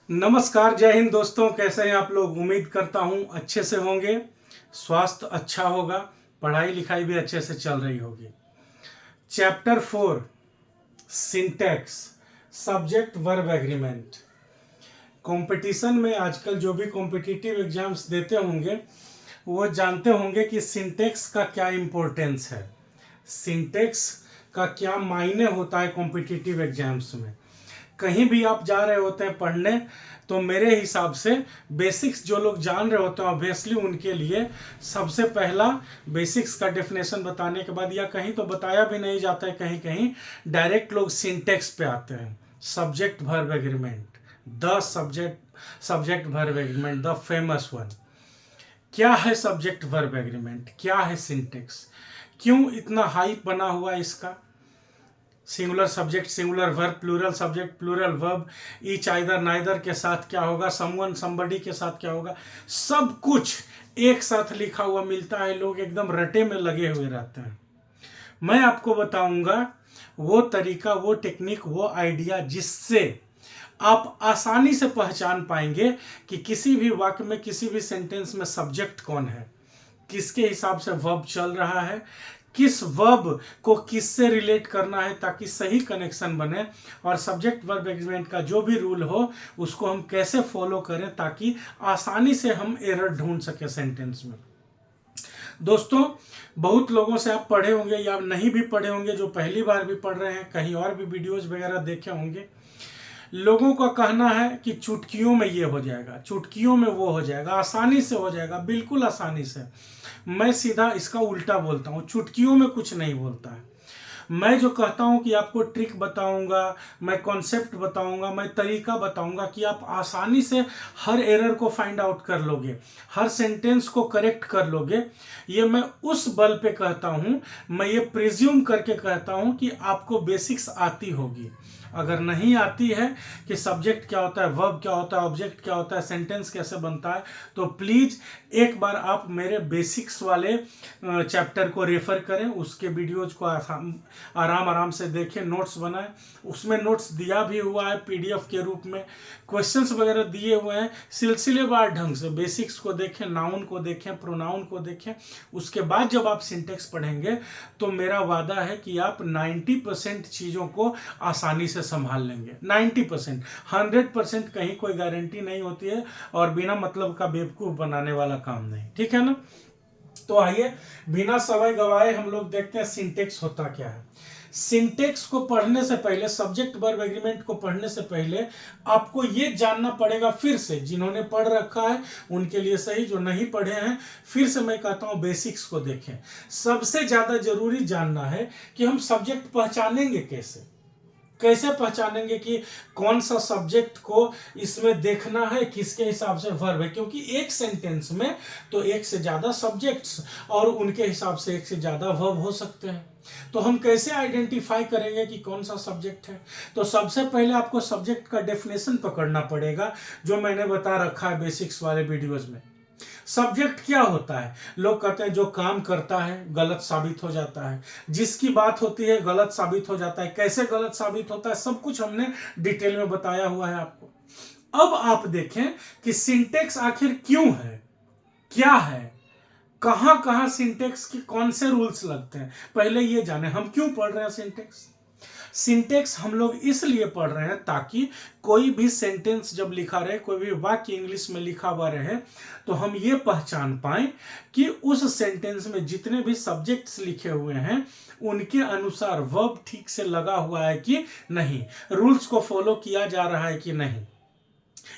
नमस्कार, जय हिंद दोस्तों। कैसे हैं आप लोग? उम्मीद करता हूं अच्छे से होंगे, स्वास्थ्य अच्छा होगा, पढ़ाई लिखाई भी अच्छे से चल रही होगी। Chapter 4 syntax, subject verb agreement. Competition में आजकल जो भी कॉम्पिटिटिव एग्जाम्स देते होंगे वो जानते होंगे कि सिंटैक्स का क्या इम्पोर्टेंस है, सिंटैक्स का क्या मायने होता है कॉम्पिटिटिव एग्जाम्स में। कहीं भी आप जा रहे होते हैं पढ़ने, तो मेरे हिसाब से बेसिक्स जो लोग जान रहे होते हैं ऑब्वियसली उनके लिए सबसे पहला बेसिक्स का डेफिनेशन बताने के बाद, या कहीं तो बताया भी नहीं जाता है, कहीं कहीं डायरेक्ट लोग सिंटैक्स पे आते हैं। Subject verb agreement, the subject verb agreement, the famous one. क्या है सब्जेक्ट वर्ब एग्रीमेंट, क्या है सिंटैक्स, क्यों इतना हाइप बना हुआ इसका? Singular subject, singular verb, plural subject, plural verb, each, either, neither के साथ क्या होगा, समवन समबडी के साथ क्या होगा, सब कुछ एक साथ लिखा हुआ मिलता है। लोग एकदम रटे में लगे हुए रहते हैं। मैं आपको बताऊंगा वो तरीका, वो टेक्निक, वो आइडिया जिससे आप आसानी से पहचान पाएंगे कि किसी भी वाक्य में, किसी भी सेंटेंस में सब्जेक्ट कौन है, किसके हिसाब से वर्ब चल रहा है, किस वर्ब को किससे रिलेट करना है ताकि सही कनेक्शन बने, और सब्जेक्ट वर्ब एग्रीमेंट का जो भी रूल हो उसको हम कैसे फॉलो करें ताकि आसानी से हम एरर ढूंढ सके सेंटेंस में। दोस्तों, बहुत लोगों से आप पढ़े होंगे या नहीं भी पढ़े होंगे, जो पहली बार भी पढ़ रहे हैं, कहीं और भी वीडियोज वगैरह देखे होंगे। लोगों का कहना है कि चुटकियों में ये हो जाएगा, चुटकियों में वो हो जाएगा, आसानी से हो जाएगा, बिल्कुल आसानी से। मैं सीधा इसका उल्टा बोलता हूँ, चुटकियों में कुछ नहीं बोलता है। मैं जो कहता हूँ कि आपको ट्रिक बताऊंगा, मैं कॉन्सेप्ट बताऊंगा, मैं तरीका बताऊंगा कि आप आसानी से हर एरर को फाइंड आउट कर लोगे, हर सेंटेंस को करेक्ट कर लोगे। ये मैं उस बल पे कहता हूँ, मैं ये प्रिज्यूम करके कहता हूँ कि आपको बेसिक्स आती होगी। अगर नहीं आती है कि सब्जेक्ट क्या होता है, वर्ब क्या होता है, ऑब्जेक्ट क्या होता है, सेंटेंस कैसे बनता है, तो प्लीज़ एक बार आप मेरे बेसिक्स वाले चैप्टर को रेफर करें, उसके वीडियोज को आराम आराम से देखें, नोट्स बनाएं। उसमें नोट्स दिया भी हुआ है पीडीएफ के रूप में, क्वेश्चंस वगैरह दिए हुए हैं। सिलसिलेवार ढंग से बेसिक्स को देखें, नाउन को देखें, प्रोनाउन को देखें। उसके बाद जब आप सिंटेक्स पढ़ेंगे तो मेरा वादा है कि आप 90% चीज़ों को आसानी से संभाल लेंगे। 90%, 100% कहीं कोई गारंटी नहीं होती है, और बिना मतलब का बेवकूफ़ बनाने वाला काम नहीं, ठीक है ना। तो आइए बिना समय गवाए हम लोग देखते हैं सिंटेक्स होता क्या है। सिंटेक्स को पढ़ने से पहले, सब्जेक्ट वर्ब एग्रीमेंट को पढ़ने से पहले आपको ये जानना पड़ेगा, फिर से जिन्होंने पढ़ रखा है उनके लिए सही, जो नहीं पढ़े हैं फिर से मैं कहता हूं बेसिक्स को देखें। सबसे ज्यादा जरूरी जानना है कि हम सब्जेक्ट पहचानेंगे कैसे, कैसे पहचानेंगे कि कौन सा सब्जेक्ट को इसमें देखना है, किसके हिसाब से वर्ब है, क्योंकि एक सेंटेंस में तो एक से ज्यादा सब्जेक्ट्स और उनके हिसाब से एक से ज्यादा वर्ब हो सकते हैं। तो हम कैसे आइडेंटिफाई करेंगे कि कौन सा सब्जेक्ट है? तो सबसे पहले आपको सब्जेक्ट का डेफिनेशन पकड़ना पड़ेगा, जो मैंने बता रखा है बेसिक्स वाले वीडियोज में। सब्जेक्ट क्या होता है? लोग कहते हैं जो काम करता है गलत साबित हो जाता है, जिसकी बात होती है गलत साबित हो जाता है। कैसे गलत साबित होता है, सब कुछ हमने डिटेल में बताया हुआ है आपको। अब आप देखें कि सिंटेक्स आखिर क्यों है, क्या है, कहां कहां सिंटेक्स के कौन से रूल्स लगते हैं। पहले ये जाने हम क्यों पढ़ रहे हैं सिंटेक्स। सिंटेक्स हम लोग इसलिए पढ़ रहे हैं ताकि कोई भी सेंटेंस जब लिखा रहे, कोई भी वाक्य इंग्लिश में लिखा हुआ रहे, तो हम ये पहचान पाएं कि उस सेंटेंस में जितने भी सब्जेक्ट्स लिखे हुए हैं उनके अनुसार वर्ब ठीक से लगा हुआ है कि नहीं, रूल्स को फॉलो किया जा रहा है कि नहीं।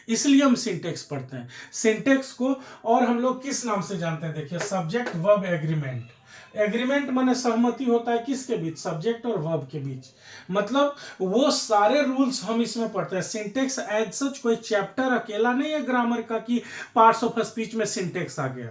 इसलिए हम सिंटेक्स पढ़ते हैं। सिंटेक्स को और हम लोग किस नाम से जानते हैं? देखिए, सब्जेक्ट वर्ब एग्रीमेंट। एग्रीमेंट माने सहमति होता है किसके बीच? सब्जेक्ट और वर्ब के बीच। मतलब वो सारे रूल्स हम इसमें पढ़ते हैं। सिंटेक्स एज सच कोई चैप्टर अकेला नहीं है ग्रामर का कि पार्ट्स ऑफ स्पीच में सिंटेक्स आ गया।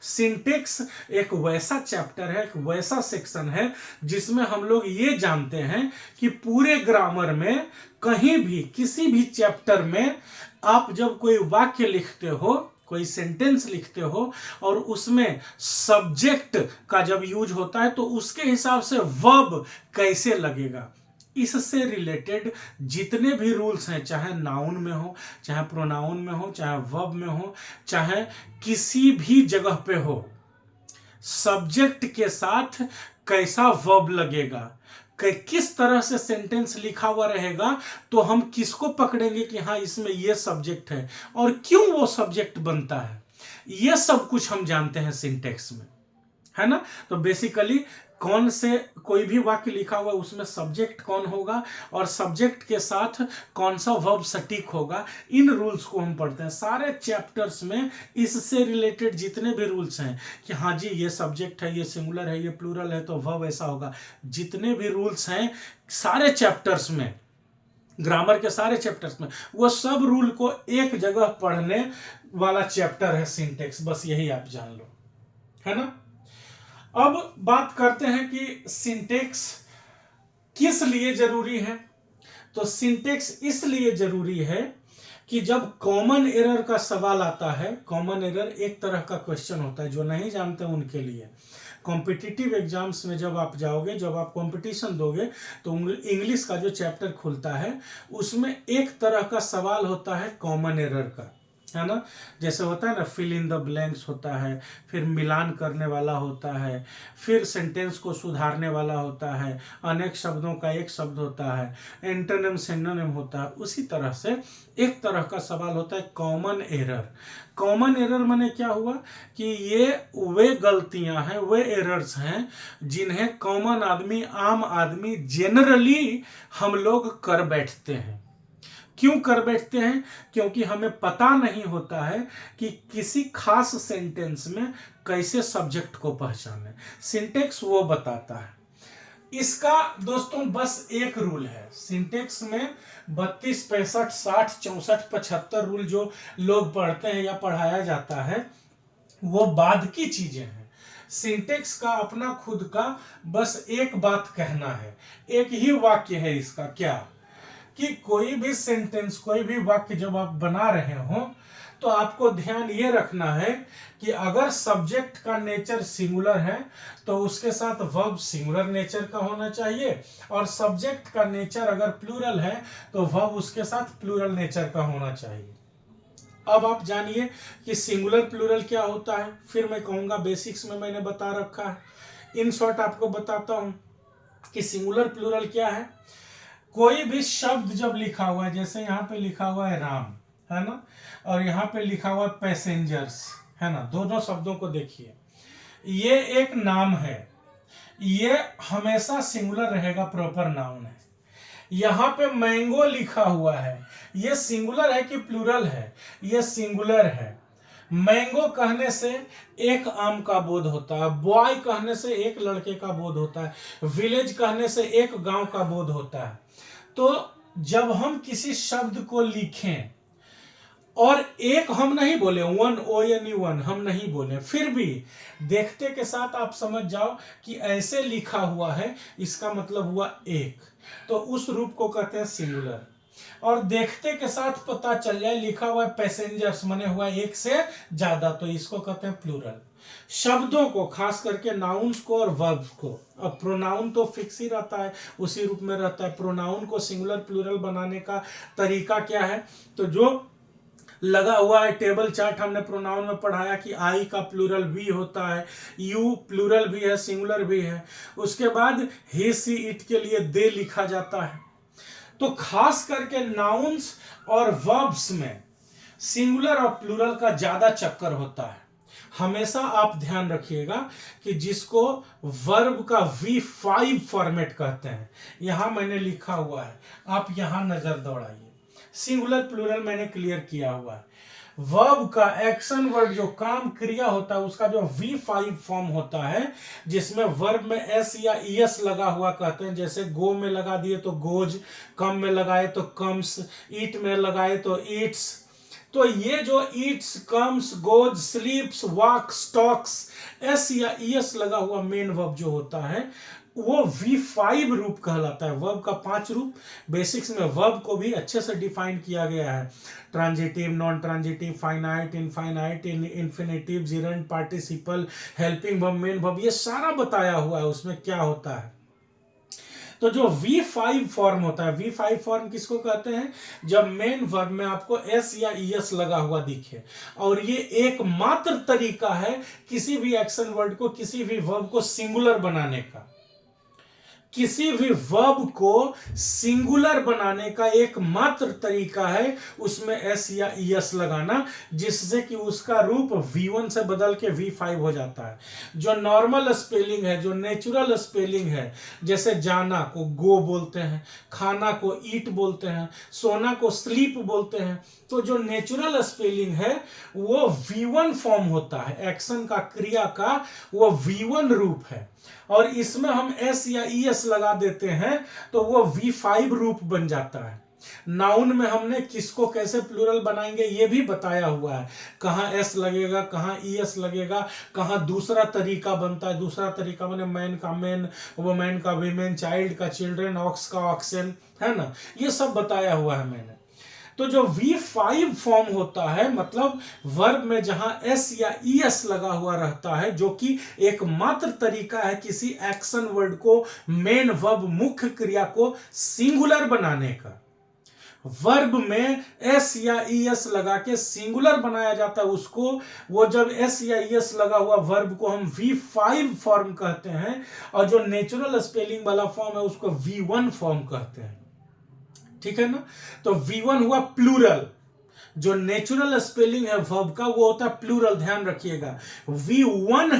सिंटेक्स एक वैसा चैप्टर है, एक वैसा सेक्शन है जिसमें हम लोग ये जानते हैं कि पूरे ग्रामर में कहीं भी, किसी भी चैप्टर में आप जब कोई वाक्य लिखते हो, कोई सेंटेंस लिखते हो, और उसमें सब्जेक्ट का जब यूज होता है तो उसके हिसाब से वर्ब कैसे लगेगा, इससे रिलेटेड जितने भी रूल्स हैं, चाहे नाउन में हो, चाहे प्रोनाउन में हो, चाहे वर्ब में हो, चाहे किसी भी जगह पे हो, सब्जेक्ट के साथ कैसा वर्ब लगेगा, किस तरह से सेंटेंस लिखा हुआ रहेगा, तो हम किसको पकड़ेंगे कि हाँ इसमें ये सब्जेक्ट है और क्यों वो सब्जेक्ट बनता है, ये सब कुछ हम जानते हैं सिंटेक्स में, है ना। तो बेसिकली कौन से कोई भी वाक्य लिखा हुआ उसमें सब्जेक्ट कौन होगा और सब्जेक्ट के साथ कौन सा वर्ब सटीक होगा, इन रूल्स को हम पढ़ते हैं सारे चैप्टर्स में। इससे रिलेटेड जितने भी रूल्स हैं कि हाँ जी ये सब्जेक्ट है, ये सिंगुलर है, ये प्लूरल है तो वर्ब ऐसा होगा, जितने भी रूल्स हैं सारे चैप्टर्स में, ग्रामर के सारे चैप्टर्स में, वो सब रूल को एक जगह पढ़ने वाला चैप्टर है सिंटेक्स। बस यही आप जान लो, है ना। अब बात करते हैं कि सिंटेक्स किस लिए जरूरी है। तो सिंटेक्स इसलिए जरूरी है कि जब कॉमन एरर का सवाल आता है, कॉमन एरर एक तरह का क्वेश्चन होता है, जो नहीं जानते उनके लिए, कॉम्पिटिटिव एग्जाम्स में जब आप जाओगे, जब आप कंपटीशन दोगे, तो इंग्लिश का जो चैप्टर खुलता है उसमें एक तरह का सवाल होता है कॉमन एरर का, है ना। जैसे होता है ना, फिल इन द ब्लैंक्स होता है, फिर मिलान करने वाला होता है, फिर सेंटेंस को सुधारने वाला होता है, अनेक शब्दों का एक शब्द होता है, एंटोनिम सिनोनिम होता है। उसी तरह से एक तरह का सवाल होता है कॉमन एरर। कॉमन एरर माने क्या हुआ कि ये वे गलतियां हैं, वे एरर्स हैं जिन्हें कॉमन आदमी, आम आदमी जनरली हम लोग कर बैठते हैं। क्यों कर बैठते हैं? क्योंकि हमें पता नहीं होता है कि किसी खास सेंटेंस में कैसे सब्जेक्ट को पहचाने। सिंटेक्स वो बताता है। इसका दोस्तों बस एक रूल है सिंटेक्स में। 32, 65, 60, 64, 75 रूल जो लोग पढ़ते हैं या पढ़ाया जाता है वो बाद की चीजें हैं। सिंटेक्स का अपना खुद का बस एक बात कहना है, एक ही वाक्य है इसका, क्या कि कोई भी सेंटेंस, कोई भी वाक्य जब आप बना रहे हो तो आपको ध्यान ये रखना है कि अगर सब्जेक्ट का नेचर सिंगुलर है तो उसके साथ वर्ब सिंगुलर नेचर का होना चाहिए, और सब्जेक्ट का नेचर अगर प्लूरल है तो वर्ब उसके साथ प्लूरल नेचर का होना चाहिए। अब आप जानिए कि सिंगुलर प्लूरल क्या होता है, फिर मैं कहूंगा बेसिक्स में मैंने बता रखा है। इन शॉर्ट आपको बताता हूं कि सिंगुलर प्लूरल क्या है। कोई भी शब्द जब लिखा हुआ है, जैसे यहाँ पे लिखा हुआ है राम, है ना, और यहाँ पे लिखा हुआ है पैसेंजर्स, है ना, दोनों शब्दों को देखिए, ये एक नाम है, ये हमेशा सिंगुलर रहेगा, प्रॉपर नाउन है। यहाँ पे मैंगो लिखा हुआ है, ये सिंगुलर है कि प्लूरल है? ये सिंगुलर है। मैंगो कहने से एक आम का बोध होता है, बॉय कहने से एक लड़के का बोध होता है, विलेज कहने से एक गांव का बोध होता है। तो जब हम किसी शब्द को लिखें, और एक हम नहीं बोले, वन, ओ यानी वन हम नहीं बोले, फिर भी देखते के साथ आप समझ जाओ कि ऐसे लिखा हुआ है, इसका मतलब हुआ एक, तो उस रूप को कहते हैं सिंगुलर। और देखते के साथ पता चल जाए लिखा हुआ है पैसेंजर्स, माने हुआ एक से ज्यादा, तो इसको कहते हैं प्लूरल। शब्दों को, खास करके नाउन्स को और वर्ब्स को, अब प्रोनाउन तो फिक्स ही रहता है, उसी रूप में रहता है। प्रोनाउन को सिंगुलर प्लूरल बनाने का तरीका क्या है, तो जो लगा हुआ है टेबल चार्ट, हमने प्रोनाउन में पढ़ाया कि आई का प्लूरल वी होता है, यू प्लूरल भी है, सिंगुलर भी है। उसके बाद ही, सी, इट के लिए दे लिखा जाता है। तो खास करके नाउन्स और वर्ब्स में सिंगुलर और प्लूरल का ज्यादा चक्कर होता है। हमेशा आप ध्यान रखिएगा कि जिसको वर्ब का V5 फॉर्मेट कहते हैं, यहां मैंने लिखा हुआ है, आप यहां नजर दौड़ाइए। सिंगुलर प्लूरल मैंने क्लियर किया हुआ है। वर्ब का एक्शन वर्ड जो काम क्रिया होता है उसका जो V5 फॉर्म होता है, जिसमें वर्ब में एस या ईएस लगा हुआ कहते हैं, जैसे गो में लगा दिए तो गोज, कम में लगाए तो कम्स, ईट में लगाए तो ईट्स। तो ये जो ईट्स, कम्स, गोज, स्लीप्स, वॉक्स, टॉक्स, एस या ईएस लगा हुआ मेन वर्ब जो होता है वो V5 रूप कहलाता है। वर्ब का 5 रूप बेसिक्स में वर्ब को भी अच्छे से डिफाइन किया गया है, transitive, non transitive, finite, infinite, infinitive, gerund, participle, helping verb, main verb, ये सारा बताया हुआ है उसमें क्या होता है। तो जो V5 फॉर्म होता है, V5 फॉर्म किसको कहते हैं? जब मेन वर्ब में आपको s या es लगा हुआ दिखे, और ये एकमात्र तरीका है किसी भी एक्शन वर्ड को, किसी भी वर्ब को सिंगुलर बनाने का। किसी भी वर्ब को सिंगुलर बनाने का एकमात्र तरीका है उसमें s या es लगाना, जिससे कि उसका रूप V1 से बदल के V5 हो जाता है। जो नॉर्मल स्पेलिंग है, जो नेचुरल स्पेलिंग है, जैसे जाना को गो बोलते हैं, खाना को ईट बोलते हैं, सोना को स्लीप बोलते हैं, तो जो नेचुरल स्पेलिंग है वो V1 फॉर्म होता है, एक्शन का, क्रिया का वो V1 रूप है। और इसमें हम s या es लगा देते हैं तो वो V5 रूप बन जाता है। नाउन में हमने किसको कैसे प्लूरल बनाएंगे ये भी बताया हुआ है, कहाँ s लगेगा, कहाँ es लगेगा, कहाँ दूसरा तरीका बनता है। दूसरा तरीका मैंने मैन का मैन, वुमेन का वीमेन, चाइल्ड का चिल्ड्रन, ऑक्स का ऑक्सन, है ना, ये सब बताया हुआ है मैंने। तो जो V5 फॉर्म होता है, मतलब वर्ब में जहां s या es लगा हुआ रहता है, जो कि एकमात्र तरीका है किसी एक्शन वर्ड को, मेन वर्ब, मुख्य क्रिया को सिंगुलर बनाने का। वर्ब में s या es लगा के सिंगुलर बनाया जाता है उसको, वो जब s या es लगा हुआ वर्ब को हम V5 फॉर्म कहते हैं, और जो नेचुरल स्पेलिंग वाला फॉर्म है उसको V1 फॉर्म कहते हैं। ठीक है ना। तो V1 हुआ प्लूरल, जो नेचुरल स्पेलिंग है वर्ब का वो होता है प्लूरल, ध्यान रखिएगा। V1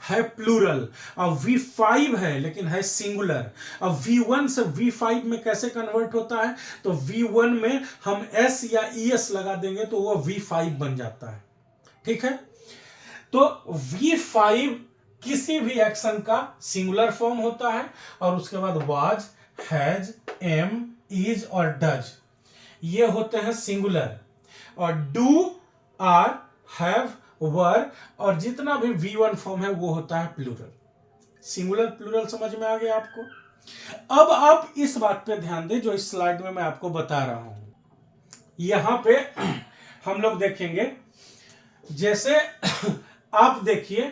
है प्लूरल, और V5 है लेकिन है सिंगुलर। अब V1 से V5 में कैसे कन्वर्ट होता है? तो V1 में हम s या es लगा देंगे तो वो V5 बन जाता है। ठीक है, तो V5 किसी भी एक्शन का सिंगुलर फॉर्म होता है, और उसके बाद वाज, हैज, एम, इज और डज ये होते हैं सिंगुलर, और डू, आर, हैव, वर और जितना भी V1 फॉर्म है वो होता है प्लूरल। सिंगुलर प्लूरल समझ में आ गया आपको? अब आप इस बात पे ध्यान दें जो इस स्लाइड में मैं आपको बता रहा हूं। यहां पे हम लोग देखेंगे, जैसे आप देखिए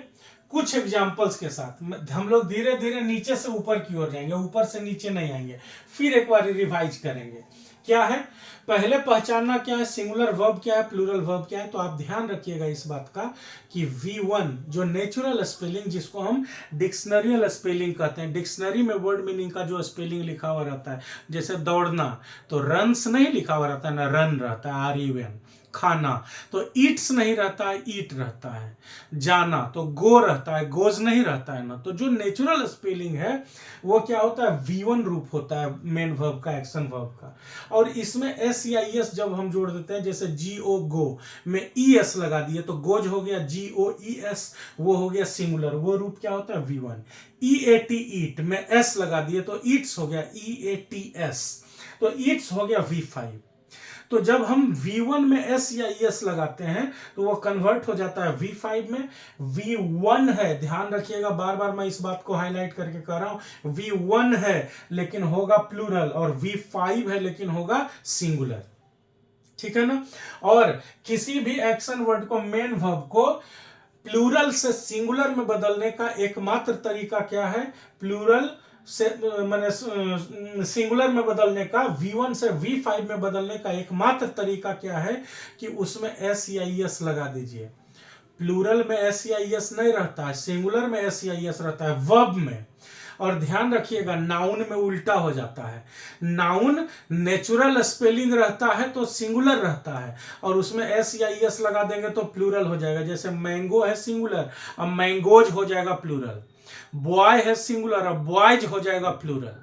कुछ एग्जाम्पल्स के साथ हम लोग धीरे धीरे नीचे से ऊपर की ओर जाएंगे, ऊपर से नीचे नहीं आएंगे, फिर एक बार रिवाइज करेंगे। क्या है, पहले पहचानना क्या है, सिंगुलर वर्ब क्या है, प्लूरल वर्ब क्या है। तो आप ध्यान रखिएगा इस बात का कि V1 जो नेचुरल स्पेलिंग, जिसको हम डिक्शनरियल स्पेलिंग कहते हैं, डिक्शनरी में वर्ड मीनिंग का जो स्पेलिंग लिखा हुआ रहता है, जैसे दौड़ना तो रन्स नहीं लिखा हुआ रहता है ना, रन रहता है RUN। खाना तो ईट्स नहीं रहता है, ईट रहता है। जाना तो गो रहता है, गोज नहीं रहता है ना। तो जो नेचुरल स्पेलिंग है वो क्या होता है, V1 रूप होता है मेन वर्ब का, एक्शन वर्ब का। और इसमें s या es जब हम जोड़ देते हैं, जैसे GO गो में ES लगा दिए तो गोज हो गया, GOES वो हो गया सिंगुलर, वो रूप क्या होता है V1। EAT ईट में s लगा दिए तो ईट्स हो गया EATS, तो ईट्स हो गया V5। तो जब हम V1 में s या es लगाते हैं तो वो कन्वर्ट हो जाता है V5 में। V1 है, ध्यान रखिएगा, बार बार मैं इस बात को हाईलाइट करके कह रहा हूं, V1 है लेकिन होगा प्लूरल, और V5 है लेकिन होगा सिंगुलर। ठीक है ना। और किसी भी एक्शन वर्ड को, मेन वर्ब को प्लूरल से सिंगुलर में बदलने का एकमात्र तरीका क्या है, प्लूरल से माने सिंगुलर में बदलने का, V1 से V5 में बदलने का एकमात्र तरीका क्या है कि उसमें s या es लगा दीजिए। प्लूरल में s या es नहीं रहता है, सिंगुलर में s या es रहता है वर्ब में। और ध्यान रखिएगा नाउन में उल्टा हो जाता है, नाउन नेचुरल स्पेलिंग रहता है तो सिंगुलर रहता है, और उसमें s या es लगा देंगे तो प्लूरल हो जाएगा। जैसे मैंगो है सिंगुलर, अब मैंगोज हो जाएगा प्लूरल। बॉय है सिंगुलर, अब बॉयज हो जाएगा प्लूरल।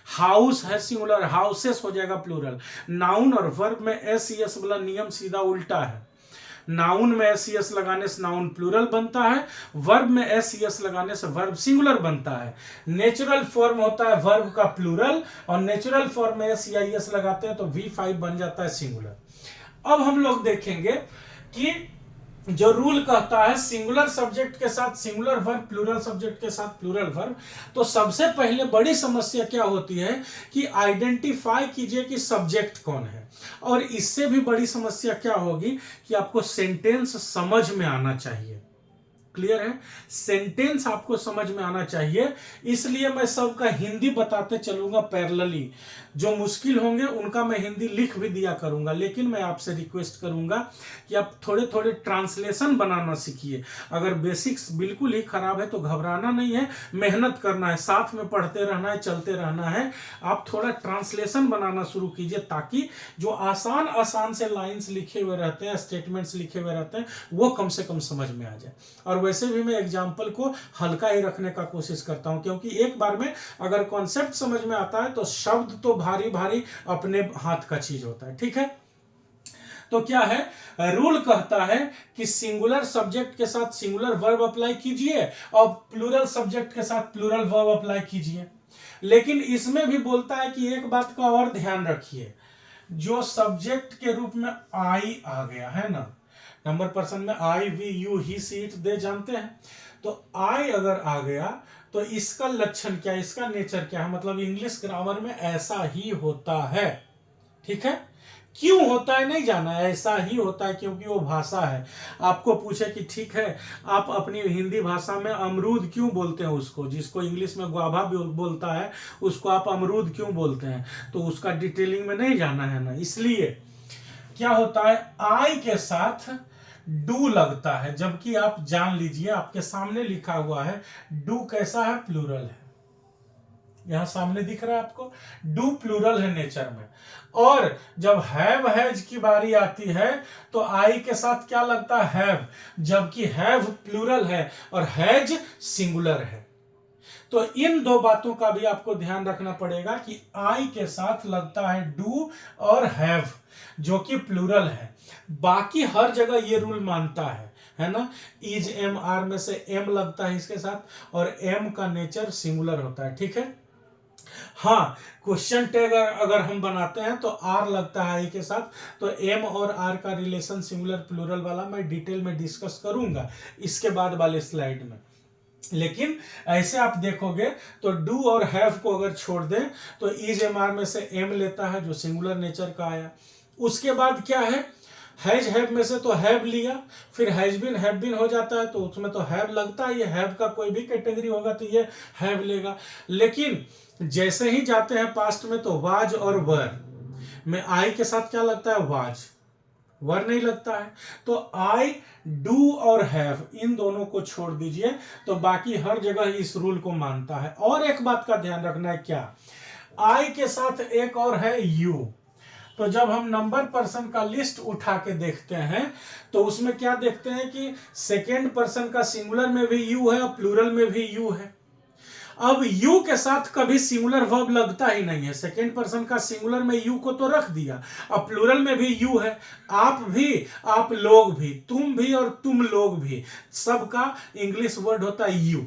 हाउस है सिंगुलर, हाउसेस हो जाएगा प्लूरल। नाउन और वर्ब में s es वाला नियम सीधा उल्टा है। नाउन में s es लगाने से नाउन प्लूरल बनता है, वर्ब में s es लगाने से वर्ब सिंगुलर बनता है। नेचुरल फॉर्म होता है वर्ब का प्लूरल, और नेचुरल फॉर्म में s या es लगाते हैं तो V5 बन जाता है सिंगुलर। अब हम लोग देखेंगे कि जो रूल कहता है सिंगुलर सब्जेक्ट के साथ सिंगुलर वर्ब, प्लूरल सब्जेक्ट के साथ प्लूरल वर्ब, तो सबसे पहले बड़ी समस्या क्या होती है कि आइडेंटिफाई कीजिए कि सब्जेक्ट कौन है। और इससे भी बड़ी समस्या क्या होगी कि आपको सेंटेंस समझ में आना चाहिए। क्लियर है? सेंटेंस आपको समझ में आना चाहिए, इसलिए मैं सबका हिंदी बताते चलूंगा पैरेलली। जो मुश्किल होंगे उनका मैं हिंदी लिख भी दिया करूंगा, लेकिन मैं आपसे रिक्वेस्ट करूंगा कि आप थोड़े थोड़े ट्रांसलेशन बनाना सीखिए। अगर बेसिक्स बिल्कुल ही खराब है तो घबराना नहीं है, मेहनत करना है, साथ में पढ़ते रहना है, चलते रहना है। आप थोड़ा ट्रांसलेशन बनाना शुरू कीजिए, ताकि जो आसान आसान से लाइंस लिखे हुए रहते हैं, स्टेटमेंट्स लिखे हुए रहते हैं, वो कम से कम समझ में आ जाए। और वैसे भी मैं एग्जाम्पल को हल्का ही रखने का कोशिश करता हूं, क्योंकि एक बार में अगर कॉन्सेप्ट समझ में आता है तो शब्द तो भारी भारी अपने हाथ का चीज होता है। ठीक है? तो क्या है, रूल कहता है कि सिंगुलर सब्जेक्ट के साथ सिंगुलर वर्ब अप्लाई कीजिए और प्लूरल सब्जेक्ट के साथ प्लूरल वर्ब अप्लाई कीजिए। लेकिन इसमें भी बोलता है कि एक बात का और ध्यान रखिए, जो सब्जेक्ट के रूप में आई आ गया है ना, नंबर पर्सन में I, we, you, he, she, it, they जानते हैं, तो आई अगर आ गया तो इसका लक्षण क्या है, इसका नेचर क्या है, मतलब इंग्लिश ग्रामर में ऐसा ही होता है। ठीक है? क्यों होता है नहीं जाना, ऐसा ही होता है क्योंकि वो भाषा है। आपको पूछे कि ठीक है, आप अपनी हिंदी भाषा में अमरूद क्यों बोलते हैं, उसको जिसको इंग्लिश में गुआभा बोलता है उसको आप अमरूद क्यों बोलते हैं, तो उसका डिटेलिंग में नहीं जाना है ना। इसलिए क्या होता है, आई के साथ डू लगता है, जबकि आप जान लीजिए आपके सामने लिखा हुआ है डू कैसा है, प्लूरल है। यहां सामने दिख रहा है आपको, डू प्लूरल है नेचर में। और जब हैव हैज की बारी आती है तो आई के साथ क्या लगता है, हैव, जबकि हैव प्लूरल है और हैज सिंगुलर है। तो इन दो बातों का भी आपको ध्यान रखना पड़ेगा कि आई के साथ लगता है डू और हैव, जो कि प्लूरल है। बाकी हर जगह ये रूल मानता है ना। इज, एम, आर में से एम लगता है इसके साथ, और एम का नेचर सिंगुलर होता है। ठीक है? हाँ, क्वेश्चन टैग अगर हम बनाते हैं तो आर लगता है आई के साथ, तो एम और आर का रिलेशन सिंगुलर प्लूरल वाला मैं डिटेल में डिस्कस करूंगा इसके बाद वाले स्लाइड में। लेकिन ऐसे आप देखोगे तो डू और हैव को अगर छोड़ दें तो इज, एम, आर में से एम लेता है जो सिंगुलर नेचर का आया। उसके बाद क्या है, हैज, हैव में से तो हैव लिया, फिर हैज बीन हो जाता है तो उसमें तो हैव लगता है, ये हैव का कोई भी कैटेगरी होगा तो ये हैव लेगा। लेकिन जैसे ही जाते हैं पास्ट में तो वाज और वर में आई के साथ क्या लगता है, वाज, वर नहीं लगता है। तो आई, डू और हैव इन दोनों को छोड़ दीजिए, तो बाकी हर जगह इस रूल को मानता है। और एक बात का ध्यान रखना है, क्या, आई के साथ एक और है यू। तो जब हम नंबर पर्सन का लिस्ट उठा के देखते हैं तो उसमें क्या देखते हैं कि सेकेंड पर्सन का सिंगुलर में भी यू है और प्लूरल में भी यू है। अब यू के साथ कभी सिंगुलर वर्ब लगता ही नहीं है, सेकेंड पर्सन का सिंगुलर में यू को तो रख दिया, अब प्लूरल में भी यू है। आप भी, आप लोग भी, तुम भी और तुम लोग भी, सबका इंग्लिश वर्ड होता है यू।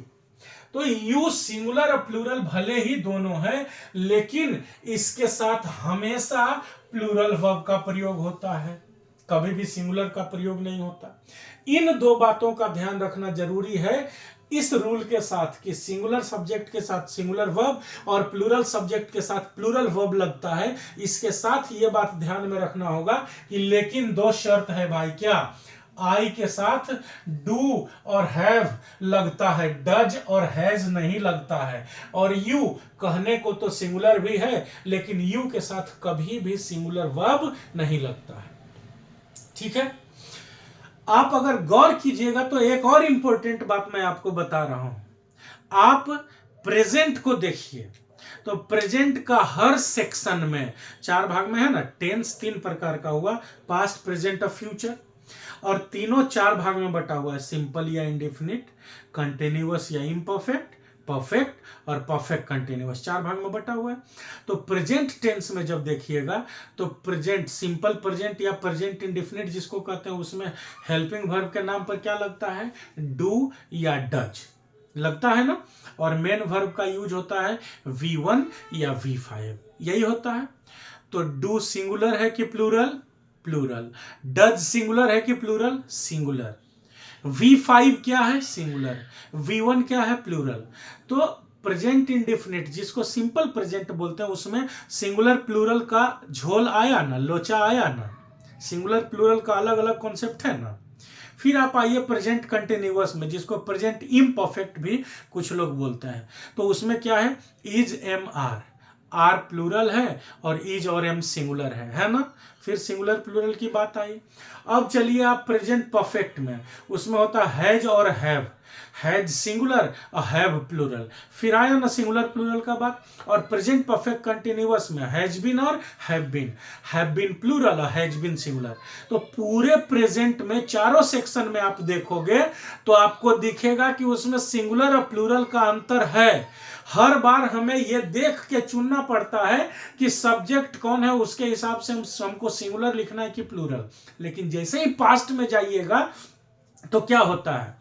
तो यू सिंगुलर और प्लूरल भले ही दोनों है, लेकिन इसके साथ हमेशा प्लूरल वर्ब का प्रयोग होता है, कभी भी सिंगुलर का प्रयोग नहीं होता। इन दो बातों का ध्यान रखना जरूरी है इस रूल के साथ कि सिंगुलर सब्जेक्ट के साथ सिंगुलर वर्ब और प्लूरल सब्जेक्ट के साथ प्लूरल वर्ब लगता है। इसके साथ ये बात ध्यान में रखना होगा कि लेकिन दो शर्त है भाई, क्या, आई के साथ डू और हैव लगता है, डज और हैज नहीं लगता है। और यू कहने को तो सिंगुलर भी है, लेकिन यू के साथ कभी भी सिंगुलर वर्ब नहीं लगता है। ठीक है? आप अगर गौर कीजिएगा तो एक और इंपॉर्टेंट बात मैं आपको बता रहा हूं, आप प्रेजेंट को देखिए तो प्रेजेंट का हर सेक्शन में 4 भाग में है ना, टेंस 3 प्रकार का हुआ, पास्ट, प्रेजेंट और फ्यूचर, और तीनों 4 भाग में बटा हुआ है, सिंपल या इंडेफिनिट, कंटिन्यूअस या इम्परफेक्ट, परफेक्ट और परफेक्ट कंटिन्यूअस, 4 भाग में बटा हुआ है। तो प्रेजेंट टेंस में जब देखिएगा तो प्रेजेंट, सिंपल प्रेजेंट या प्रेजेंट इंडेफिनिट जिसको कहते हैं, उसमें हेल्पिंग वर्ब के नाम पर क्या लगता है, डू या डज लगता है ना, और मेन वर्ब का यूज होता है V1 या V5, यही होता है। तो डू सिंगुलर है कि प्लूरल, प्लूरल, डज सिंगुलर है कि प्लूरल, सिंगुलर, V5 क्या है, सिंगुलर, V1 क्या है, प्लूरल। तो प्रेजेंट इंडेफिनिट जिसको सिंपल प्रेजेंट बोलते हैं उसमें सिंगुलर प्लूरल का झोल आया ना, लोचा आया ना, सिंगुलर प्लूरल का अलग अलग कॉन्सेप्ट है ना। फिर आप आइए प्रेजेंट कंटिन्यूअस में, जिसको प्रेजेंट इम्परफेक्ट भी कुछ लोग बोलते हैं। तो उसमें क्या है, is am are, are plural है और इज और एम सिंगुलर है ना। फिर सिंगुलर प्लूरल की बात आई। अब चलिए आप प्रेजेंट परफेक्ट में, उसमें होता है हैज और हैव, हैज सिंगुलर और हैव प्लूरल। फिर आया ना सिंगुलर प्लूरल का बात। और प्रेजेंट परफेक्ट कंटिन्यूअस में हैज बीन और हैव बीन प्लूरल और हैज बीन सिंगुलर। तो पूरे प्रेजेंट में चारों सेक्शन में आप देखोगे तो आपको दिखेगा कि उसमें सिंगुलर और प्लूरल का अंतर है। हर बार हमें यह देख के चुनना पड़ता है कि सब्जेक्ट कौन है, उसके हिसाब से हमको सिंगुलर लिखना है कि प्लूरल। लेकिन जैसे ही पास्ट में जाइएगा तो क्या होता है,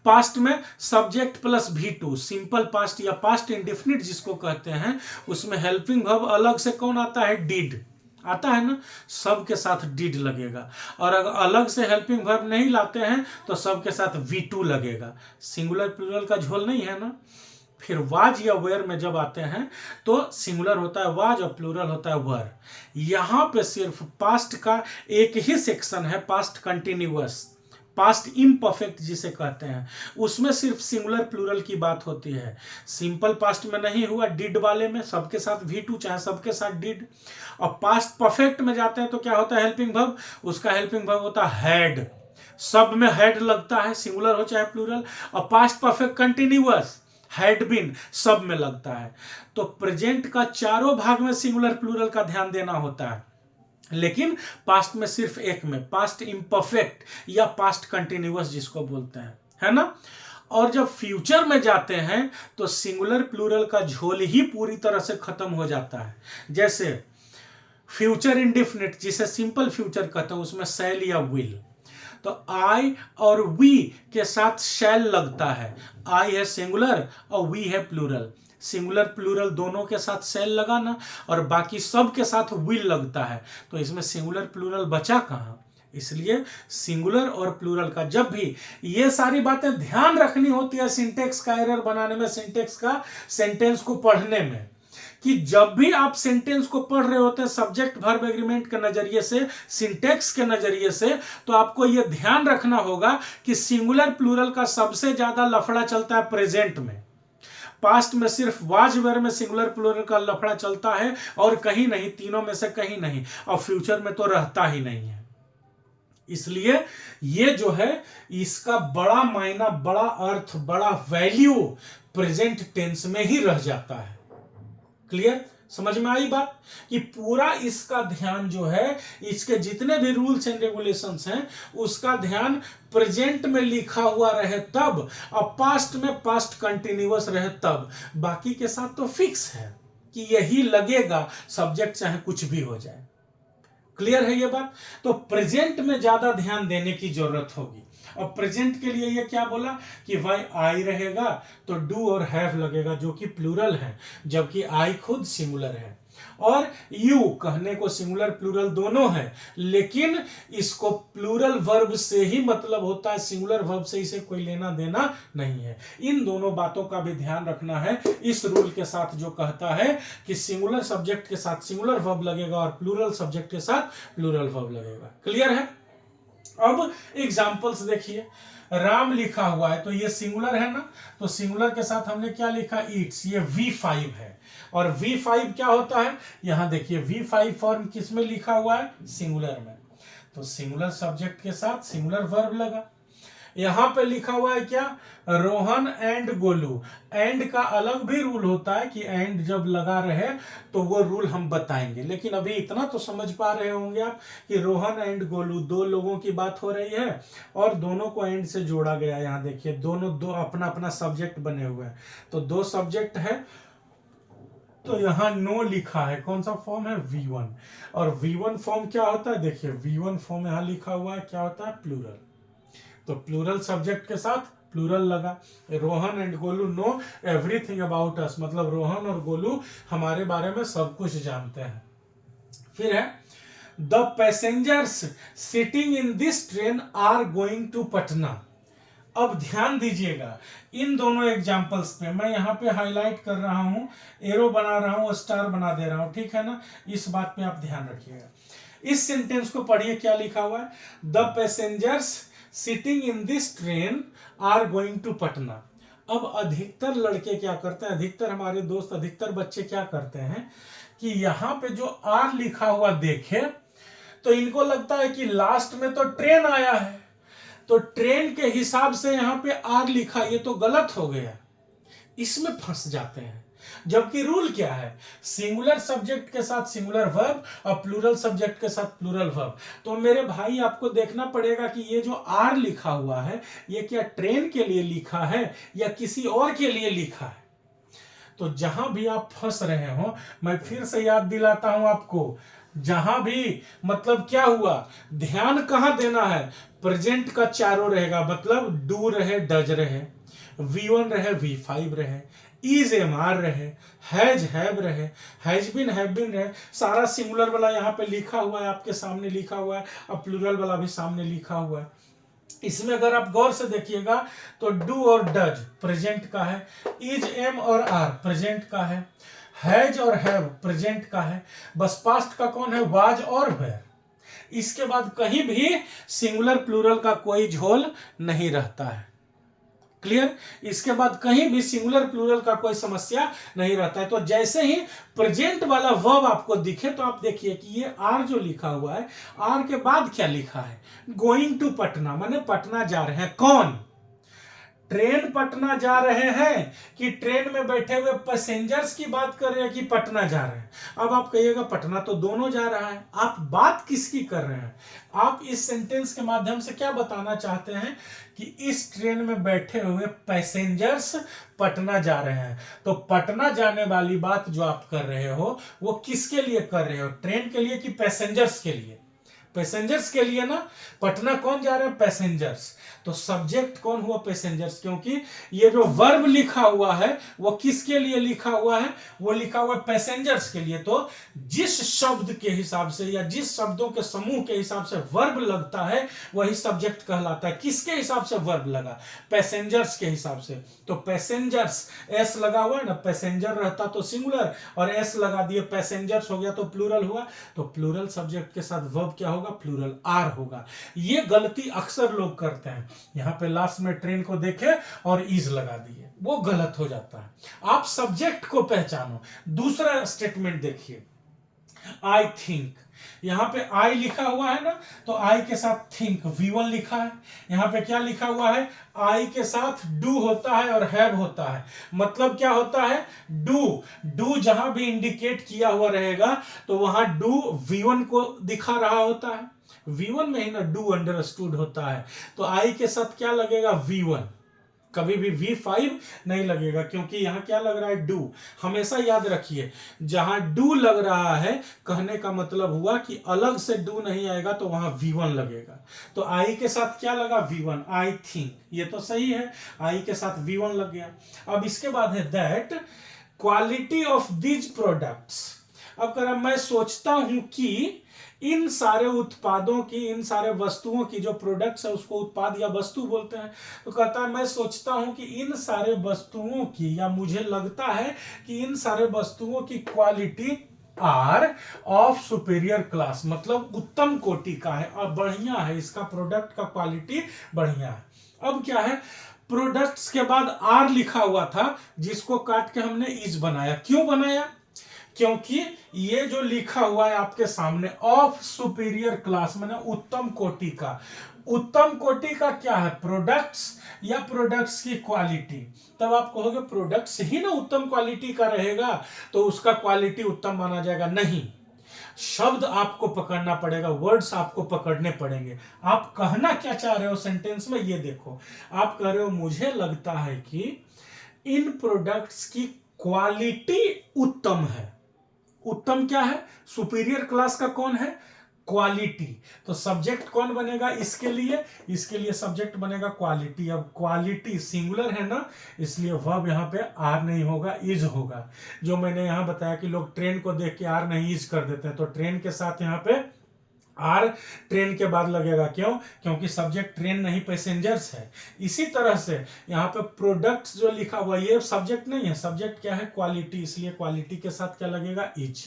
पास्ट में subject plus V2, simple past या पास्ट इंडेफिनिट जिसको कहते हैं, उसमें हेल्पिंग वर्ब अलग से कौन आता है, डिड आता है ना, सब के साथ डिड लगेगा। और अगर अलग से हेल्पिंग वर्ब नहीं लाते हैं तो सब के साथ V2 लगेगा। सिंगुलर प्लूरल का झोल नहीं है ना। फिर वाज या वेयर में जब आते हैं तो सिंगुलर होता है वाज और प्लूरल होता है वर। यहां पे सिर्फ पास्ट का एक ही सेक्शन है, पास्ट कंटिन्यूअस, पास्ट इम्परफेक्ट जिसे कहते हैं, उसमें सिर्फ सिंगुलर प्लूरल की बात होती है। सिंपल पास्ट में नहीं हुआ, डिड वाले में सबके साथ V2 चाहे सबके साथ डिड। और पास्ट परफेक्ट में जाते हैं तो क्या होता है, हेल्पिंग वर्ब, उसका हेल्पिंग वर्ब होता है हैड, सब में हैड लगता है, सिंगुलर हो चाहे प्लूरल। और past perfect continuous, had been, सब में लगता है। तो प्रेजेंट का चारों भाग में सिंगुलर प्लूरल का ध्यान देना होता है, लेकिन पास्ट में सिर्फ एक में, पास्ट इम्परफेक्ट या पास्ट कंटिन्यूअस जिसको बोलते हैं, है ना। और जब फ्यूचर में जाते हैं तो सिंगुलर प्लूरल का झोल ही पूरी तरह से खत्म हो जाता है। जैसे फ्यूचर इंडेफिनिट जिसे सिंपल फ्यूचर कहते हैं, उसमें शैल या विल, तो आई और वी के साथ शैल लगता है। आई है सिंगुलर और वी है प्लूरल, सिंगुलर प्लूरल दोनों के साथ शैल लगाना और बाकी सब के साथ विल लगता है। तो इसमें सिंगुलर प्लूरल बचा कहाँ, इसलिए सिंगुलर और प्लूरल का जब भी ये सारी बातें ध्यान रखनी होती है सिंटेक्स का एरर बनाने में, सिंटेक्स का सेंटेंस को पढ़ने में, कि जब भी आप सेंटेंस को पढ़ रहे होते हैं सब्जेक्ट वर्ब एग्रीमेंट के नजरिए से, सिंटेक्स के नजरिए से, तो आपको यह ध्यान रखना होगा कि सिंगुलर प्लूरल का सबसे ज्यादा लफड़ा चलता है प्रेजेंट में। पास्ट में सिर्फ वाज वेयर में सिंगुलर प्लूरल का लफड़ा चलता है और कहीं नहीं, तीनों में से कहीं नहीं। और फ्यूचर में तो रहता ही नहीं है। इसलिए ये जो है इसका बड़ा मायना, बड़ा अर्थ, बड़ा वैल्यू प्रेजेंट टेंस में ही रह जाता है। क्लियर, समझ में आई बात, कि पूरा इसका ध्यान जो है, इसके जितने भी रूल्स एंड रेगुलेशंस हैं, उसका ध्यान प्रेजेंट में लिखा हुआ रहे तब, और पास्ट में पास्ट कंटिन्यूअस रहे तब। बाकी के साथ तो फिक्स है कि यही लगेगा, सब्जेक्ट चाहे कुछ भी हो जाए। क्लियर है ये बात। तो प्रेजेंट में ज्यादा ध्यान देने की जरूरत होगी। और प्रेजेंट के लिए ये क्या बोला कि भाई आई रहेगा तो डू और हैव लगेगा, जो कि प्लूरल है, जबकि आई खुद सिंगुलर है। और यू कहने को सिंगुलर प्लूरल दोनों है, लेकिन इसको प्लूरल वर्ब से ही मतलब होता है, सिंगुलर वर्ब से इसे कोई लेना देना नहीं है। इन दोनों बातों का भी ध्यान रखना है इस रूल के साथ, जो कहता है कि सिंगुलर सब्जेक्ट के साथ सिंगुलर वर्ब लगेगा और प्लूरल सब्जेक्ट के साथ प्लूरल वर्ब लगेगा। क्लियर है। अब एग्जांपल्स देखिए, राम लिखा हुआ है तो ये सिंगुलर है ना, तो सिंगुलर के साथ हमने क्या लिखा, ईट्स, ये V5 है। और V5 क्या होता है, यहां देखिए V5 फॉर्म किस में लिखा हुआ है, सिंगुलर में, तो सिंगुलर सब्जेक्ट के साथ सिंगुलर वर्ब लगा। यहां पे लिखा हुआ है क्या, रोहन एंड गोलू। एंड का अलग भी रूल होता है कि एंड जब लगा रहे तो वो रूल हम बताएंगे, लेकिन अभी इतना तो समझ पा रहे होंगे आप कि रोहन एंड गोलू दो लोगों की बात हो रही है और दोनों को एंड से जोड़ा गया। यहाँ देखिए दोनों दो अपना अपना सब्जेक्ट बने हुए हैं, तो दो सब्जेक्ट है, तो यहाँ नो लिखा है, कौन सा फॉर्म है, V1। और V1 फॉर्म क्या होता है, देखिए V1 फॉर्म यहाँ लिखा हुआ है, क्या होता है, प्लूरल। तो प्लूरल सब्जेक्ट के साथ प्लूरल लगा। Rohan and Golu know everything about us, मतलब रोहन और गोलू हमारे बारे में सब कुछ जानते हैं। फिर है the passengers sitting in this train are going to Patna. अब ध्यान दीजिएगा इन दोनों एग्जाम्पल्स पे, मैं यहाँ पे हाईलाइट कर रहा हूं, एरो बना रहा हूं, स्टार बना दे रहा हूं, ठीक है ना। इस बात पे आप ध्यान रखिएगा। इस सेंटेंस को पढ़िए, क्या लिखा हुआ है, the passengers sitting in this train are going to Patna. अब अधिकतर लड़के क्या करते हैं, अधिकतर हमारे दोस्त, अधिकतर बच्चे क्या करते हैं कि यहाँ पे जो आर लिखा हुआ देखे तो इनको लगता है कि लास्ट में तो ट्रेन आया है, तो ट्रेन के हिसाब से यहाँ पे आर लिखा, ये तो गलत हो गया, इसमें फंस जाते हैं। जबकि रूल क्या है, सिंगुलर सब्जेक्ट के साथ सिंगुलर वर्ब और प्लूरल सब्जेक्ट के साथ प्लूरल वर्ब। तो मेरे भाई आपको देखना पड़ेगा कि ये जो आर लिखा हुआ है ये क्या ट्रेन के लिए लिखा है या किसी और के लिए लिखा है। तो जहां भी आप फंस रहे हो, मैं फिर से याद दिलाता हूं आपको, जहां भी मतलब क्या हुआ, ध्यान कहां देना है, प्रेजेंट का चारों रहेगा, मतलब डू रहे, डज रहे, V1 रहे, V5 रहे, इज एम आर रहे, हैज हैव रहे, हैज बीन हैव बीन रहे, सारा सिंगुलर वाला यहाँ पे लिखा हुआ है, आपके सामने लिखा हुआ है, और प्लूरल वाला भी सामने लिखा हुआ है। इसमें अगर आप गौर से देखिएगा तो डू और डज प्रेजेंट का है, इज एम और आर प्रेजेंट का है, हैज और हैव प्रेजेंट का है, बस पास्ट का कौन है, वाज और वेर। इसके बाद कहीं भी सिंगुलर प्लूरल का कोई झोल नहीं रहता है। क्लियर? इसके बाद कहीं भी सिंगुलर प्लूरल का कोई समस्या नहीं रहता है। तो जैसे ही प्रेजेंट वाला वर्ब आपको दिखे तो आप देखिए कि ये आर जो लिखा हुआ है, आर के बाद क्या लिखा है, गोइंग टू पटना, माने पटना जा रहे हैं। कौन? ट्रेन पटना जा रहे हैं कि ट्रेन में बैठे हुए पैसेंजर्स की बात कर रहे हैं कि पटना जा रहे हैं? अब आप कहिएगा पटना तो दोनों जा रहा है, आप बात किसकी कर रहे हैं? आप इस सेंटेंस के माध्यम से क्या बताना चाहते हैं कि इस ट्रेन में बैठे हुए पैसेंजर्स पटना जा रहे हैं। तो पटना जाने वाली बात जो आप कर रहे हो वो किसके लिए कर रहे हो, ट्रेन के लिए कि पैसेंजर्स के लिए? पैसेंजर्स के लिए ना। पटना कौन जा रहे हैं, पैसेंजर्स। तो सब्जेक्ट कौन हुआ, पैसेंजर्स, क्योंकि ये जो वर्ब लिखा हुआ है वो किसके लिए लिखा हुआ है, वो लिखा हुआ है पैसेंजर्स के लिए। तो जिस शब्द के हिसाब से या जिस शब्दों के समूह के हिसाब से वर्ब लगता है वही सब्जेक्ट कहलाता है। किसके हिसाब से वर्ब लगा, पैसेंजर्स के हिसाब से। तो पैसेंजर्स, एस लगा हुआ है ना, पैसेंजर रहता तो सिंगुलर और एस लगा दिए, पैसेंजर्स हो गया तो प्लूरल हुआ। तो प्लूरल सब्जेक्ट के साथ वर्ब क्या होगा, प्लूरल आर होगा। ये गलती अक्सर लोग करते हैं, यहां पे लास्ट में ट्रेन को देखे और इज लगा दिए, वो गलत हो जाता है। आप सब्जेक्ट को पहचानो। दूसरा स्टेटमेंट देखिए, आई थिंक, यहां पे आई लिखा हुआ है ना, तो आई के साथ थिंक, V1 लिखा है। यहां पे क्या लिखा हुआ है, आई के साथ डू होता है और हैव होता है। मतलब क्या होता है, डू जहां भी इंडिकेट किया हुआ रहेगा तो वहां डू V1 को दिखा रहा होता है, V1 में ही ना डू अंडरस्टूड होता है। तो आई के साथ क्या लगेगा, V1, कभी भी V5 नहीं लगेगा, क्योंकि यहां क्या लग रहा है, डू। हमेशा याद रखिए, जहां डू लग रहा है कहने का मतलब हुआ कि अलग से डू नहीं आएगा तो वहां V1 लगेगा। तो आई के साथ क्या लगा, V1, आई थिंक, ये तो सही है, आई के साथ V1 लग गया। अब इसके बाद है that quality of these products. अब कह रहा मैं सोचता हूं कि इन सारे उत्पादों की, इन सारे वस्तुओं की, जो प्रोडक्ट्स है उसको उत्पाद या वस्तु बोलते हैं। तो कहता है मैं सोचता हूं कि इन सारे वस्तुओं की, या मुझे लगता है कि इन सारे वस्तुओं की quality are of superior class, मतलब उत्तम कोटि का है और बढ़िया है, इसका प्रोडक्ट का क्वालिटी बढ़िया है। अब क्या है, प्रोडक्ट्स के बाद आर लिखा हुआ था जिसको काट के हमने इज बनाया। क्यों बनाया, क्योंकि ये जो लिखा हुआ है आपके सामने ऑफ सुपीरियर क्लास, माने उत्तम कोटि का। उत्तम कोटि का क्या है, प्रोडक्ट्स या प्रोडक्ट्स की क्वालिटी। तब आप कहोगे प्रोडक्ट्स ही ना उत्तम क्वालिटी का रहेगा तो उसका क्वालिटी उत्तम माना जाएगा। नहीं, शब्द आपको पकड़ना पड़ेगा, वर्ड्स आपको पकड़ने पड़ेंगे। आप कहना क्या चाह रहे हो सेंटेंस में, ये देखो। आप कह रहे हो मुझे लगता है कि इन प्रोडक्ट्स की क्वालिटी उत्तम है। उत्तम क्या है, सुपीरियर क्लास का कौन है, क्वालिटी। तो सब्जेक्ट कौन बनेगा इसके लिए सब्जेक्ट बनेगा क्वालिटी। अब क्वालिटी सिंगुलर है ना, इसलिए वर्ब यहाँ पे आर नहीं होगा, इज होगा। जो मैंने यहाँ बताया कि लोग ट्रेन को देख के आर नहीं इज कर देते हैं, तो ट्रेन के साथ यहाँ पे आर ट्रेन के बाद लगेगा। क्यों, क्योंकि सब्जेक्ट ट्रेन नहीं पैसेंजर्स है। इसी तरह से यहाँ पे प्रोडक्ट्स जो लिखा हुआ ये सब्जेक्ट नहीं है, सब्जेक्ट क्या है, क्वालिटी, इसलिए क्वालिटी के साथ क्या लगेगा, इज।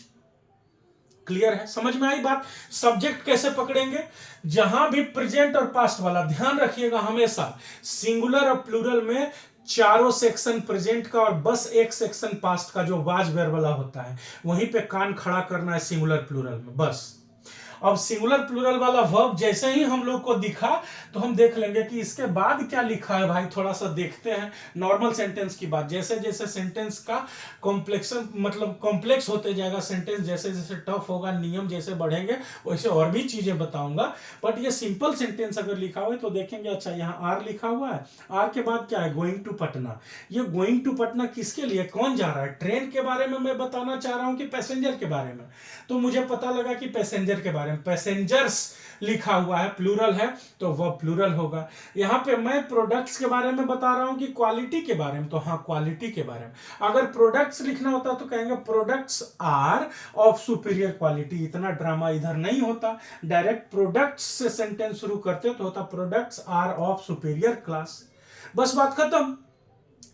क्लियर है, समझ में आई बात। सब्जेक्ट कैसे पकड़ेंगे, जहां भी प्रेजेंट और पास्ट वाला, ध्यान रखिएगा हमेशा सिंगुलर और प्लूरल में चारों सेक्शन प्रेजेंट का और बस एक सेक्शन पास्ट का जो वाज वेयर वाला होता है, वहीं पे कान खड़ा करना है सिंगुलर प्लूरल में बस। अब सिंगुलर प्लूरल वाला वर्ब जैसे ही हम लोग को दिखा तो हम देख लेंगे कि इसके बाद क्या लिखा है भाई, थोड़ा सा देखते हैं नॉर्मल सेंटेंस की बात। जैसे जैसे सेंटेंस का कॉम्प्लेक्सन मतलब कॉम्प्लेक्स होते जाएगा सेंटेंस, जैसे जैसे टफ होगा, नियम जैसे बढ़ेंगे वैसे और भी चीजें बताऊंगा। बट ये सिंपल सेंटेंस अगर लिखा हुआ है तो देखेंगे, अच्छा यहाँ आर लिखा हुआ है, आर के बाद क्या है, गोइंग टू पटना। ये गोइंग टू पटना किसके लिए, कौन जा रहा है, ट्रेन के बारे में मैं बताना चाह रहा हूं कि पैसेंजर के बारे में। तो मुझे पता लगा कि पैसेंजर के बारे में, पैसेंजर्स लिखा हुआ है, प्लूरल है तो वह प्लूरल होगा। यहां पे मैं प्रोडक्ट्स के बारे में बता रहा हूं कि क्वालिटी के बारे में, तो हाँ क्वालिटी के बारे में। अगर प्रोडक्ट्स लिखना होता तो कहेंगे products are of superior quality. इतना ड्रामा इधर नहीं होता, डायरेक्ट प्रोडक्ट्स से सेंटेंस शुरू करते तो होता products are of superior class, बस बात खत्म,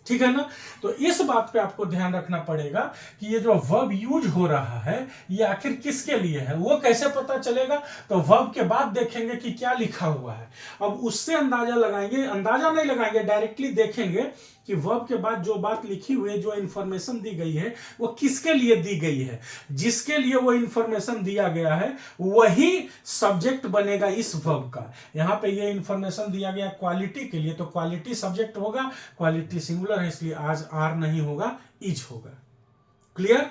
ठीक है ना। तो इस बात पे आपको ध्यान रखना पड़ेगा कि ये जो वर्ब यूज हो रहा है ये आखिर किसके लिए है, वो कैसे पता चलेगा, तो वर्ब के बाद देखेंगे कि क्या लिखा हुआ है। अब उससे अंदाजा लगाएंगे, अंदाजा नहीं लगाएंगे, डायरेक्टली देखेंगे कि वर्ब के बाद जो बात लिखी हुई है, जो इंफॉर्मेशन दी गई है वो किसके लिए दी गई है। जिसके लिए वो इंफॉर्मेशन दिया गया है वही सब्जेक्ट बनेगा इस वर्ब का। यहां पे ये इंफॉर्मेशन दिया गया क्वालिटी के लिए, तो क्वालिटी सब्जेक्ट होगा, क्वालिटी सिंगुलर है इसलिए आज आर नहीं होगा, इज होगा। क्लियर।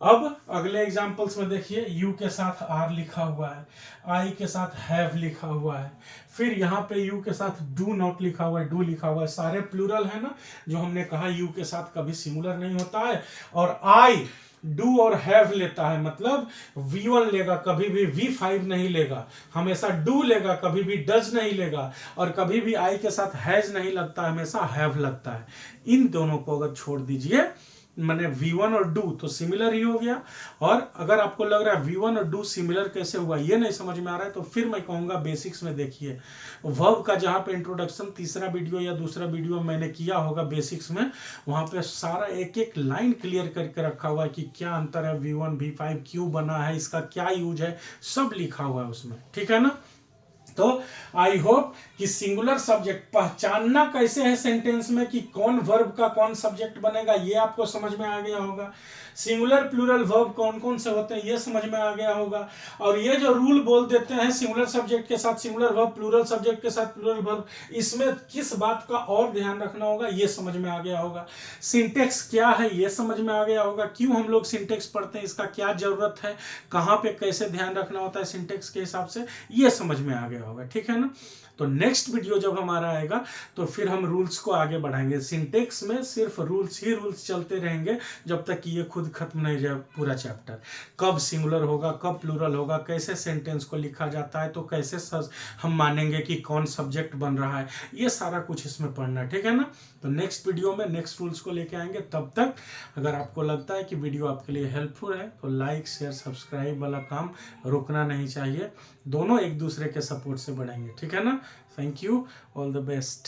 अब अगले एग्जांपल्स में देखिए, यू के साथ आर लिखा हुआ है, आई के साथ हैव लिखा हुआ है, फिर यहाँ पे यू के साथ डू नॉट लिखा हुआ है, डू लिखा हुआ है, सारे प्लूरल है ना, जो हमने कहा यू के साथ कभी सिंगुलर नहीं होता है। और आई डू और हैव लेता है, मतलब V1 लेगा, कभी भी V5 नहीं लेगा, हमेशा डू लेगा, कभी भी डज नहीं लेगा, और कभी भी आई के साथ हैज नहीं लगता, हमेशा हैव लगता है। इन दोनों को अगर छोड़ दीजिए, मैंने V1 और डू तो सिमिलर ही हो गया। और अगर आपको लग रहा है V1 और डू सिमिलर कैसे हुआ ये नहीं समझ में आ रहा है, तो फिर मैं कहूंगा बेसिक्स में देखिए, वर्ब का जहां पे इंट्रोडक्शन तीसरा वीडियो या दूसरा वीडियो मैंने किया होगा बेसिक्स में, वहां पे सारा एक एक लाइन क्लियर करके रखा हुआ है कि क्या अंतर है, V1 V5 क्यों बना है, इसका क्या यूज है, सब लिखा हुआ है उसमें, ठीक है ना। तो आई होप कि सिंगुलर सब्जेक्ट पहचानना कैसे है सेंटेंस में कि कौन वर्ब का कौन सब्जेक्ट बनेगा ये आपको समझ में आ गया होगा। सिंगुलर प्लूरल वर्ब कौन कौन से होते हैं ये समझ में आ गया होगा। और ये जो रूल बोल देते हैं सिंगुलर सब्जेक्ट के साथ सिंगुलर वर्ब, प्लूरल सब्जेक्ट के साथ प्लूरल वर्ब, इसमें किस बात का और ध्यान रखना होगा ये समझ में आ गया होगा। सिंटेक्स क्या है ये समझ में आ गया होगा, क्यों हम लोग सिंटेक्स पढ़ते हैं, इसका क्या जरूरत है, कहाँ पे कैसे ध्यान रखना होता है सिंटेक्स के हिसाब से, ये समझ में आ गया होगा, ठीक है ना। तो नेक्स्ट वीडियो जब हमारा आएगा तो फिर हम रूल्स को आगे बढ़ाएंगे। सिंटेक्स में सिर्फ रूल्स ही रूल्स चलते रहेंगे जब तक कि ये खुद खत्म नहीं जाए पूरा चैप्टर। कब सिंगुलर होगा, कब प्लूरल होगा, कैसे सेंटेंस को लिखा जाता है, तो कैसे हम मानेंगे कि कौन सब्जेक्ट बन रहा है, ये सारा कुछ इसमें पढ़ना है, ठीक है ना। तो नेक्स्ट वीडियो में नेक्स्ट रूल्स को लेके आएंगे। तब तक अगर आपको लगता है कि वीडियो आपके लिए हेल्पफुल है तो लाइक शेयर सब्सक्राइब वाला काम रुकना नहीं चाहिए, दोनों एक दूसरे के सपोर्ट से बढ़ेंगे, ठीक है ना। Thank you, all the best.